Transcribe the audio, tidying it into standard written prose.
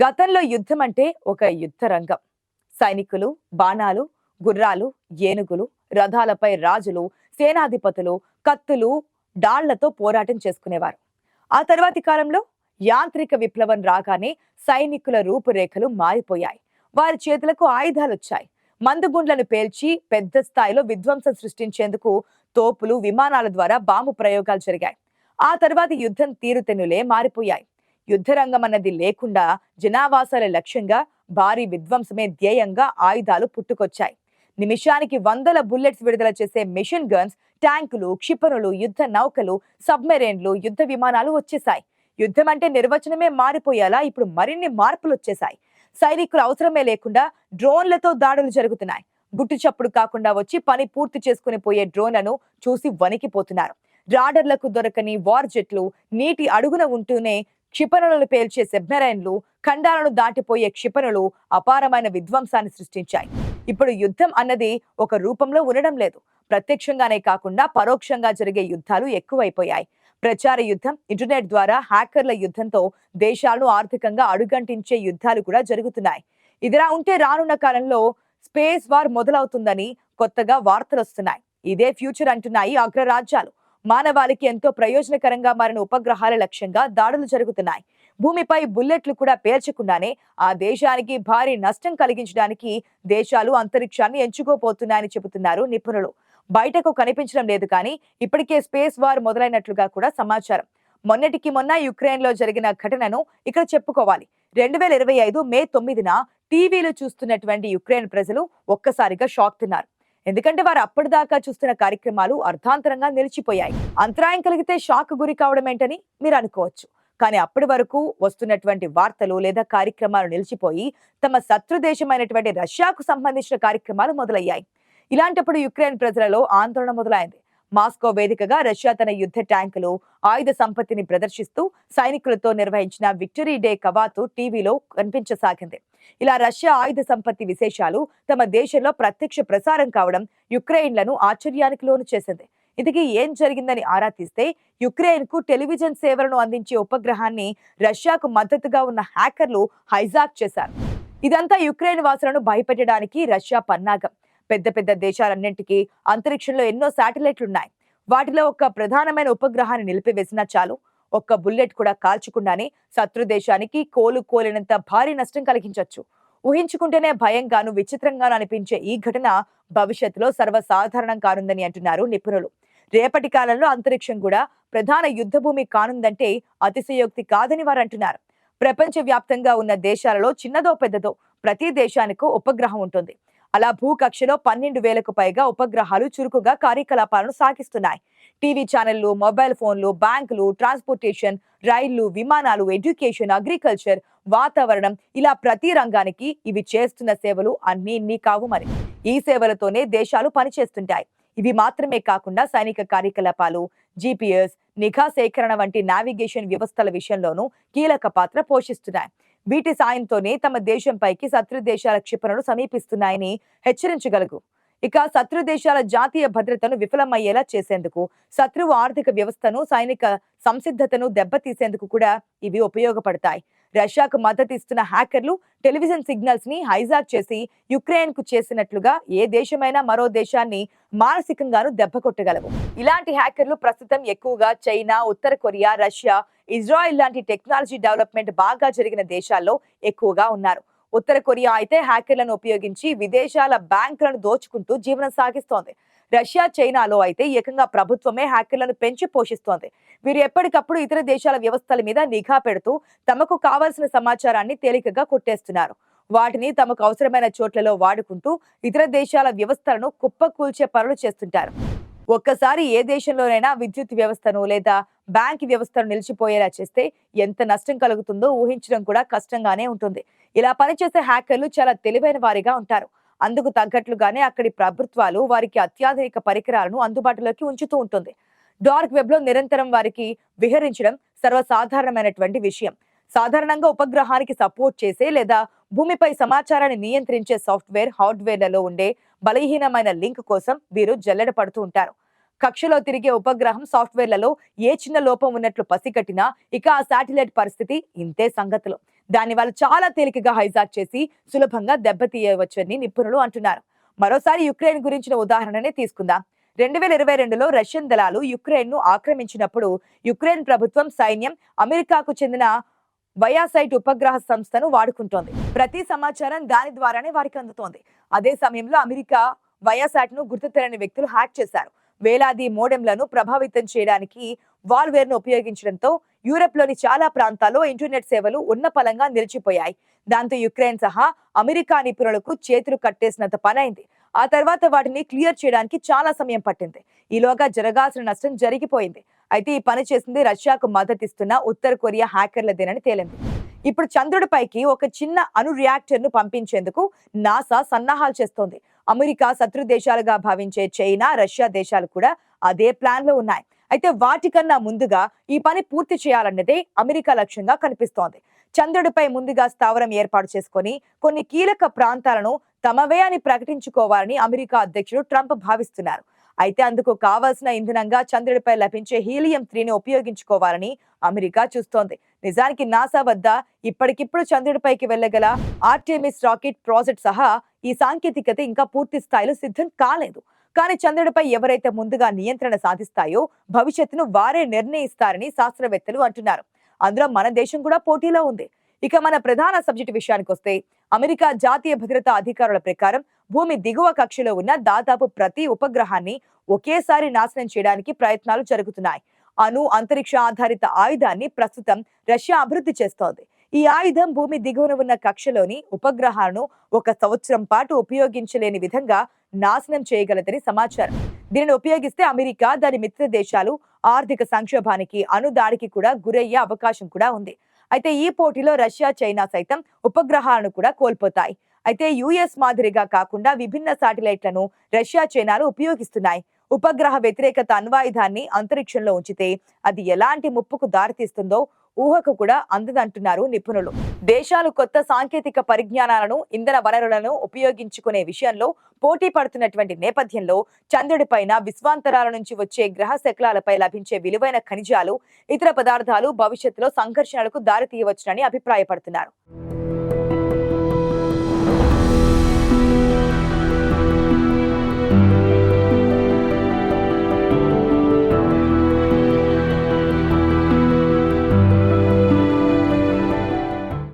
గతంలో యుద్ధం అంటే ఒక యుద్ధ రంగం. సైనికులు, బాణాలు, గుర్రాలు, ఏనుగులు, రథాలపై రాజులు, సేనాధిపతులు, కత్తులు, డాళ్లతో పోరాటం చేసుకునేవారు. ఆ తర్వాతి కాలంలో యాంత్రిక విప్లవం రాగానే సైనికుల రూపురేఖలు మారిపోయాయి. వారి చేతులకు ఆయుధాలొచ్చాయి. మందుగుండ్లను పేల్చి పెద్ద స్థాయిలో విధ్వంసం సృష్టించేందుకు తోపులు, విమానాల ద్వారా బాంబు ప్రయోగాలు జరిగాయి. ఆ తర్వాతి యుద్ధం తీరుతెన్నులే మారిపోయాయి. యుద్ధరంగం అన్నది లేకుండా జనావాసాల లక్ష్యంగా భారీ విధ్వంసమే ధ్యేయంగా ఆయుధాలు పుట్టుకొచ్చాయి. నిమిషానికి వందల బుల్లెట్స్ విడుదల చేసే మిషన్ గన్స్, ట్యాంకులు, క్షిపణులు, యుద్ధ నౌకలు, సబ్మెరైన్లు, యుద్ధ విమానాలు వచ్చేశాయి. యుద్ధం అంటే నిర్వచనమే మారిపోయేలా ఇప్పుడు మరిన్ని మార్పులు వచ్చేశాయి. సైనికుల అవసరమే లేకుండా డ్రోన్లతో దాడులు జరుగుతున్నాయి. గుట్టు చప్పుడు కాకుండా వచ్చి పని పూర్తి చేసుకుని పోయే డ్రోన్లను చూసి వణికిపోతున్నారు. రాడర్లకు దొరకని వార్ జెట్లు నీటి అడుగున ఉంటూనే క్షిపణులను పేల్చే సబ్మెరైన్లు, ఖండాలను దాటిపోయే క్షిపణులు అపారమైన విధ్వంసాన్ని సృష్టించాయి. ఇప్పుడు యుద్ధం అన్నది ఒక రూపంలో ఉండడం లేదు. ప్రత్యక్షంగానే కాకుండా పరోక్షంగా జరిగే యుద్ధాలు ఎక్కువైపోయాయి. ప్రచార యుద్ధం, ఇంటర్నెట్ ద్వారా హ్యాకర్ల యుద్ధంతో దేశాలను ఆర్థికంగా అడుగంటించే యుద్ధాలు కూడా జరుగుతున్నాయి. ఇదిలా ఉంటే రానున్న కాలంలో స్పేస్ వార్ మొదలవుతుందని కొత్తగా వార్తలు వస్తున్నాయి. ఇదే ఫ్యూచర్ అంటున్నాయి అగ్రరాజ్యాలు. మానవాళికి ఎంతో ప్రయోజనకరంగా మారిన ఉపగ్రహాల లక్ష్యంగా దాడులు జరుగుతున్నాయి. భూమిపై బుల్లెట్లు కూడా పేర్చకుండానే ఆ దేశానికి భారీ నష్టం కలిగించడానికి దేశాలు అంతరిక్షాన్ని ఎంచుకోపోతున్నాయని చెబుతున్నారు నిపుణులు. బయటకు కనిపించడం లేదు కానీ ఇప్పటికే స్పేస్ వార్ మొదలైనట్లుగా కూడా సమాచారం. మొన్నటికి మొన్న యుక్రెయిన్ లో జరిగిన ఘటనను ఇక్కడ చెప్పుకోవాలి. 2025 మే 9న టీవీలో చూస్తున్నటువంటి యుక్రెయిన్ ప్రజలు ఒక్కసారిగా షాక్ తిన్నారు. ఎందుకంటే వారు అప్పటిదాకా చూస్తున్న కార్యక్రమాలు అర్థాంతరంగా నిలిచిపోయాయి. అంతరాయం కలిగితే షాక్ గురి కావడం ఏంటని మీరు అనుకోవచ్చు. కానీ అప్పటి వరకు వస్తున్నటువంటి వార్తలు లేదా కార్యక్రమాలు నిలిచిపోయి తమ శత్రు దేశమైనటువంటి రష్యాకు సంబంధించిన కార్యక్రమాలు మొదలయ్యాయి. ఇలాంటప్పుడు యుక్రెయిన్ ప్రజలలో ఆందోళన మొదలైంది. మాస్కో వేదికగా రష్యా తన యుద్ధ ట్యాంకులు, ఆయుధ సంపత్తిని ప్రదర్శిస్తూ సైనికులతో నిర్వహించిన విక్టరీ డే కవాతు టీవీలో కనిపించసాగింది. ఇలా రష్యా ఆయుధ సంపత్తి విశేషాలు తమ దేశంలో ప్రత్యక్ష ప్రసారం కావడం యుక్రెయిన్లను ఆశ్చర్యానికి లోను చేసింది. ఇంతకీ ఏం జరిగిందని ఆరా తీస్తే యుక్రెయిన్ కు టెలివిజన్ సేవలను అందించే ఉపగ్రహాన్ని రష్యాకు మద్దతుగా ఉన్న హ్యాకర్లు హైజాక్ చేశారు. ఇదంతా యుక్రెయిన్ వాసులను భయపెట్టడానికి రష్యా పన్నాగం. పెద్ద పెద్ద దేశాలన్నింటికీ అంతరిక్షంలో ఎన్నో శాటిలైట్లున్నాయి. వాటిలో ఒక ప్రధానమైన ఉపగ్రహాన్ని నిలిపివేసినా చాలు, ఒక్క బుల్లెట్ కూడా కాల్చకుండానే శత్రు దేశానికి కోలుకోలేనంత భారీ నష్టం కలిగించొచ్చు. ఊహించుకుంటేనే భయంగాను విచిత్రంగాను అనిపించే ఈ ఘటన భవిష్యత్తులో సర్వసాధారణం కానుందని అంటున్నారు నిపుణులు. రేపటి కాలంలో అంతరిక్షం కూడా ప్రధాన యుద్ధ భూమి కానుందంటే అతిశయోక్తి కాదని వారు అంటున్నారు. ప్రపంచ వ్యాప్తంగా ఉన్న దేశాలలో చిన్నదో పెద్దదో ప్రతి దేశానికి ఉపగ్రహం ఉంటుంది. అలా భూకక్షలో 12,000కు పైగా ఉపగ్రహాలు చురుకుగా కార్యకలాపాలను సాగిస్తున్నాయి. టీవీ ఛానళ్లు, మొబైల్ ఫోన్లు, బ్యాంకులు, ట్రాన్స్పోర్టేషన్, రైళ్లు, విమానాలు, ఎడ్యుకేషన్, అగ్రికల్చర్, వాతావరణం, ఇలా ప్రతి రంగానికి ఇవి చేస్తున్న సేవలు అన్ని ఇన్ని కావు మరి. ఈ సేవలతోనే దేశాలు పనిచేస్తుంటాయి. ఇవి మాత్రమే కాకుండా సైనిక కార్యకలాపాలు, జిపిఎస్, నిఘా సేకరణ వంటి నావిగేషన్ వ్యవస్థల విషయంలోనూ కీలక పాత్ర పోషిస్తున్నాయి. వీటి సాయంతోనే తమ దేశంపైకి శత్రు దేశాల క్షిపణులు సమీపిస్తున్నాయని హెచ్చరించగలగు. ఇక శత్రు దేశాల జాతీయ భద్రతను విఫలమయ్యేలా చేసేందుకు, శత్రువు ఆర్థిక వ్యవస్థను, సైనిక సంసిద్ధతను దెబ్బతీసేందుకు కూడా ఇవి ఉపయోగపడతాయి. రష్యాకు మద్దతు ఇస్తున్న హ్యాకర్లు టెలివిజన్ సిగ్నల్స్ ని హైజాక్ చేసి యుక్రెయిన్ కు చేసినట్లుగా ఏ దేశమైనా మరో దేశాన్ని మానసికంగాను దెబ్బ కొట్టగలవు. ఇలాంటి హ్యాకర్లు ప్రస్తుతం ఎక్కువగా చైనా, ఉత్తర కొరియా, రష్యా, ఇజ్రాయిల్ లాంటి టెక్నాలజీ డెవలప్మెంట్ బాగా జరిగిన దేశాల్లో ఎక్కువగా ఉన్నారు. ఉత్తర కొరియా అయితే హ్యాకర్లను ఉపయోగించి విదేశాల బ్యాంకులను దోచుకుంటూ జీవనం సాగిస్తోంది. రష్యా, చైనాలో అయితే ఏకంగా ప్రభుత్వమే హ్యాకర్లను పెంచి పోషిస్తోంది. వీరు ఎప్పటికప్పుడు ఇతర దేశాల వ్యవస్థల మీద నిఘా పెడుతూ తమకు కావాల్సిన సమాచారాన్ని తేలికగా కొట్టేస్తున్నారు. వాటిని తమకు అవసరమైన చోట్లలో వాడుకుంటూ ఇతర దేశాల వ్యవస్థలను కుప్పకూల్చే పనులు చేస్తుంటారు. ఒక్కసారి ఏ దేశంలోనైనా విద్యుత్ వ్యవస్థను లేదా బ్యాంక్ వ్యవస్థను నిలిచిపోయేలా చేస్తే ఎంత నష్టం కలుగుతుందో ఊహించడం కూడా కష్టంగానే ఉంటుంది. ఇలా పనిచేసే హ్యాకర్లు చాలా తెలివైన వారిగా ఉంటారు. అందుకు తగ్గట్లుగానే అక్కడి ప్రభుత్వాలు వారికి అత్యాధునిక పరికరాలను అందుబాటులోకి ఉంచుతూ ఉంటుంది. డార్క్ వెబ్ లో నిరంతరం వారికి విహరించడం సర్వసాధారణమైనటువంటి విషయం. సాధారణంగా ఉపగ్రహానికి సపోర్ట్ చేసే లేదా భూమిపై సమాచారాన్ని నియంత్రించే సాఫ్ట్వేర్, హార్డ్వేర్లలో ఉండే బలహీనమైన లింక్ కోసం వీరు జల్లెడ పడుతూ ఉంటారు. కక్షలో తిరిగే ఉపగ్రహం సాఫ్ట్వేర్లలో ఏ చిన్న లోపం ఉన్నట్లు పసిగట్టినా ఇక ఆ శాటిలైట్ పరిస్థితి ఇంతే సంగతులు. దాన్ని వాళ్ళు చాలా తేలికగా హైజాక్ చేసి సులభంగా దెబ్బతీయవచ్చని నిపుణులు అంటున్నారు. మరోసారి యుక్రెయిన్ గురించిన ఉదాహరణనే తీసుకుందాం. 2022లో రష్యన్ దళాలు యుక్రెయిన్ ను ఆక్రమించినప్పుడు యుక్రెయిన్ ప్రభుత్వం సైన్యం అమెరికాకు చెందిన వయాసైట్ ఉపగ్రహ సంస్థను వాడుకుంటోంది. ప్రతి సమాచారం దాని ద్వారానే వారికి అందుతోంది. అదే సమయంలో అమెరికా వయాసాట్ ను గుర్తు తెలియని వ్యక్తులు హ్యాక్ చేశారు. వేలాది మోడెంలను ప్రభావితం చేయడానికి వాల్వేర్ ను ఉపయోగించడంతో యూరప్ లోని చాలా ప్రాంతాల్లో ఇంటర్నెట్ సేవలు ఉన్నపలంగా నిలిచిపోయాయి. దాంతో యుక్రెయిన్ సహా అమెరికా నిపుణులకు చేతులు కట్టేసినంత పనైంది. ఆ తర్వాత వాటిని క్లియర్ చేయడానికి చాలా సమయం పట్టింది. ఈలోగా జరగాల్సిన నష్టం జరిగిపోయింది. అయితే ఈ పని చేసింది రష్యాకు మద్దతిస్తున్న ఉత్తర కొరియా హ్యాకర్లదేనని తేలింది. ఇప్పుడు చంద్రుడిపైకి ఒక చిన్న అణు రియాక్టర్ ను పంపించేందుకు నాసా సన్నాహాలు చేస్తోంది. అమెరికా శత్రు దేశాలుగా భావించే చైనా, రష్యా దేశాలు కూడా అదే ప్లాన్ లో ఉన్నాయి. అయితే వాటికన్నా ముందుగా ఈ పని పూర్తి చేయాలన్నదే అమెరికా లక్ష్యంగా కనిపిస్తోంది. చంద్రుడిపై ముందుగా స్థావరం ఏర్పాటు చేసుకుని కొన్ని కీలక ప్రాంతాలను తమవే అని ప్రకటించుకోవాలని అమెరికా అధ్యక్షుడు ట్రంప్ భావిస్తున్నారు. అయితే అందుకు కావాల్సిన ఇంధనంగా చంద్రుడిపై లభించే హీలియం-3ని ఉపయోగించుకోవాలని అమెరికా చూస్తోంది. నిజానికి నాసా వద్ద ఇప్పటికిప్పుడు చంద్రుడిపైకి వెళ్లగల ఆర్టెమిస్ రాకెట్ ప్రాజెక్ట్ సహా ఈ సాంకేతికత ఇంకా పూర్తి స్థాయిలో సిద్ధం కాలేదు. కానీ చంద్రుడిపై ఎవరైతే ముందుగా నియంత్రణ సాధిస్తాయో భవిష్యత్తును వారే నిర్ణయిస్తారని శాస్త్రవేత్తలు అంటున్నారు. అందులో మన దేశం కూడా పోటీలో ఉంది. ఇక మన ప్రధాన సబ్జెక్టు విషయానికి వస్తే, అమెరికా జాతీయ భద్రతా అధికారుల ప్రకారం భూమి దిగువ కక్షలో ఉన్న దాదాపు ప్రతి ఉపగ్రహాన్ని ఒకేసారి నాశనం చేయడానికి ప్రయత్నాలు జరుగుతున్నాయి. అంతరిక్ష ఆధారిత ఆయుధాన్ని ప్రస్తుతం రష్యా అభివృద్ధి చేస్తోంది. ఈ ఆయుధం భూమి దిగువన ఉన్న కక్షలోని ఉపగ్రహాలను 1 సంవత్సరం పాటు ఉపయోగించలేని విధంగా నాశనం చేయగలదని సమాచారం. దీనిని ఉపయోగిస్తే అమెరికా, దాని మిత్ర దేశాలు ఆర్థిక సంక్షోభానికి, అణుదాడికి కూడా గురయ్యే అవకాశం కూడా ఉంది. అయితే ఈ పోటీలో రష్యా, చైనా సైతం ఉపగ్రహాలను కూడా కోల్పోతాయి. అయితే యుఎస్ మాదిరిగా కాకుండా విభిన్న శాటిలైట్లను రష్యా, చైనాలు ఉపయోగిస్తున్నాయి. ఉపగ్రహ వ్యతిరేకత అణ్వాయుధాన్ని అంతరిక్షంలో ఉంచితే అది ఎలాంటి ముప్పుకు దారితీస్తుందో ఊహకు కూడా అందదంటున్నారు నిపుణులు. దేశాలు కొత్త సాంకేతిక పరిజ్ఞానాలను, ఇంధన వనరులను ఉపయోగించుకునే విషయంలో పోటీ పడుతున్నటువంటి నేపథ్యంలో చంద్రుడిపైన విశ్వాంతరాల నుంచి వచ్చే గ్రహ శకలాలపై లభించే విలువైన ఖనిజాలు, ఇతర పదార్థాలు భవిష్యత్తులో సంఘర్షణలకు దారితీయవచ్చునని అభిప్రాయపడుతున్నారు.